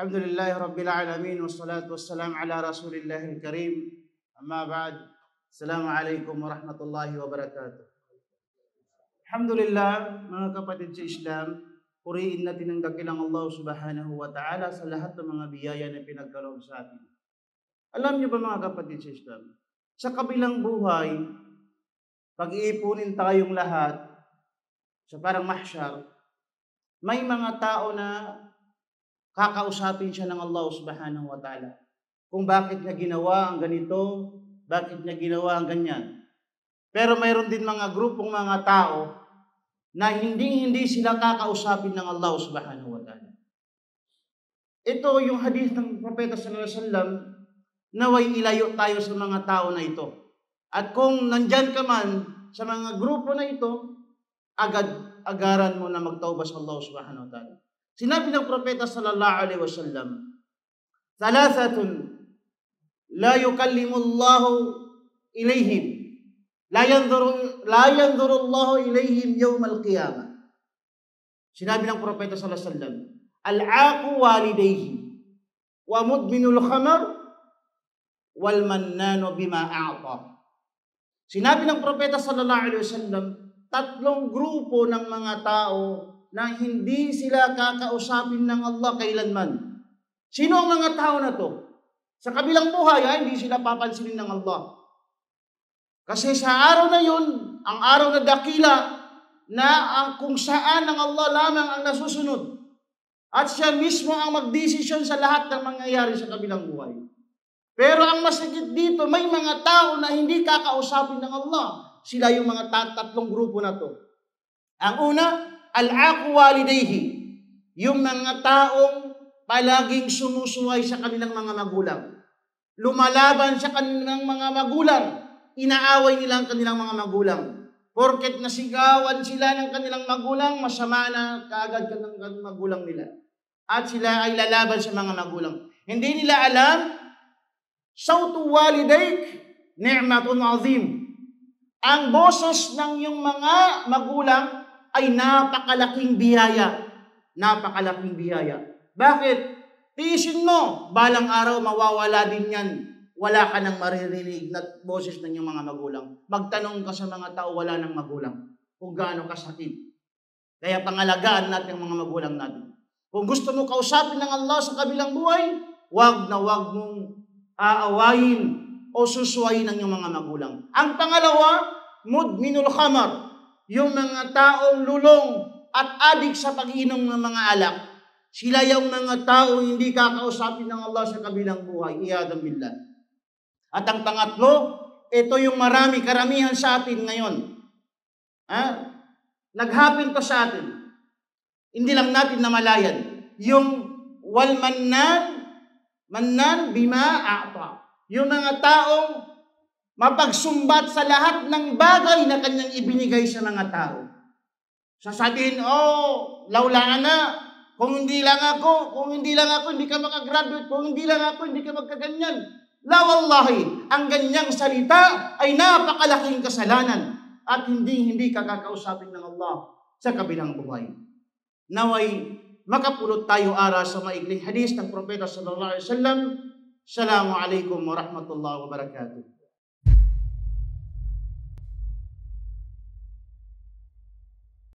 Alhamdulillahi Rabbil Alamin, wassalatu wassalam ala Rasulillahil Karim. Amma ba'd. Assalamualaikum warahmatullahi wabarakatuh. Alhamdulillah, mga kapatid sa Islam, puriin natin ang dakilang Allah subhanahu wa ta'ala sa lahat ng mga biyaya na pinagkaloob sa atin. Alam niyo ba mga kapatid sa Islam, sa kabilang buhay, pag-iipunin tayong lahat sa parang mahsyar, may mga tao na kakausapin siya ng Allah subhanahu wa ta'ala kung bakit niya ginawa ang ganito, bakit niya ginawa ang ganyan. Pero mayroon din mga grupong mga tao na hindi sila kakausapin ng Allah subhanahu wa ta'ala. Ito yung hadith ng Propeta sallallahu alaihi wasallam, naway ilayo tayo sa mga tao na ito. At kung nandyan ka man sa mga grupo na ito, agaran mo na magtauba sa Allah subhanahu wa ta'ala. Sinabi ng Propeta sallallahu alaihi wasallam, "Thalathatun la yukallimu Allah ilayhim, la yanzuru Allah ilayhim yawm al-qiyamah." Sinabi ng Propeta sallallahu alaihi wasallam, "Al-'aqu walidayhi wa mudminul khamar wal mannanu bima a'ta." Sinabi ng Propeta sallallahu alaihi wasallam, tatlong grupo ng mga tao na hindi sila kakausapin ng Allah kailanman. Sino ang mga tao na to? Sa kabilang buhay, hindi sila papansinin ng Allah. Kasi sa araw na yun, ang araw na dakila, na kung saan ng Allah lamang ang nasusunod. At siya mismo ang magdesisyon sa lahat ng mangyayari sa kabilang buhay. Pero ang masakit dito, may mga tao na hindi kakausapin ng Allah. Sila yung mga tatlong grupo na to. Ang una, al-'aqu walidayhi, yung mga taong palaging sumusuway sa kanilang mga magulang. Lumalaban sa kanilang mga magulang. Inaaway nila ang kanilang mga magulang. Porket nasigawan sila ng kanilang magulang, masama na kaagad ng magulang nila. At sila ay lalaban sa mga magulang. Hindi nila alam, sawtu walidayk ni'matun 'azim. Ang boses ng iyong mga magulang ay napakalaking biyaya. Napakalaking biyaya. Bakit? Tiisin mo, balang araw mawawala din yan. Wala ka nang maririnig na boses ng iyong mga magulang. Magtanong ka sa mga tao wala nang magulang kung gaano kasakit. Kaya pangalagaan natin ang mga magulang natin. Kung gusto mo kausapin ng Allah sa kabilang buhay, wag na wag mong aawayin o susuwayin ng iyong mga magulang. Ang pangalawa, mudminul khamar. Yung mga taong lulong at adik sa pag-inom ng mga alak. Sila yung mga taong hindi kakausapin ng Allah sa kabilang buhay. Iyadam billah. At ang pangatlo, ito yung karamihan sa atin ngayon. Naghapin to sa atin. Hindi lang natin namalayan. Yung wal mannan bima a'ta. Yung mga taong mapagsumbat sa lahat ng bagay na kanyang ibinigay sa mga tao. Sasabihin, laulaan na. Kung hindi lang ako, hindi ka makagraduate. Kung hindi lang ako, hindi ka magkaganyan. La wallahi, ang ganyang salita ay napakalaking kasalanan at hindi ka kakausapin ng Allah sa kabilang buhay. Naway makapulot tayo ara sa maikling hadis ng Propeta sallallahu alaihi wasallam. Assalamu alaikum warahmatullahi wabarakatuh.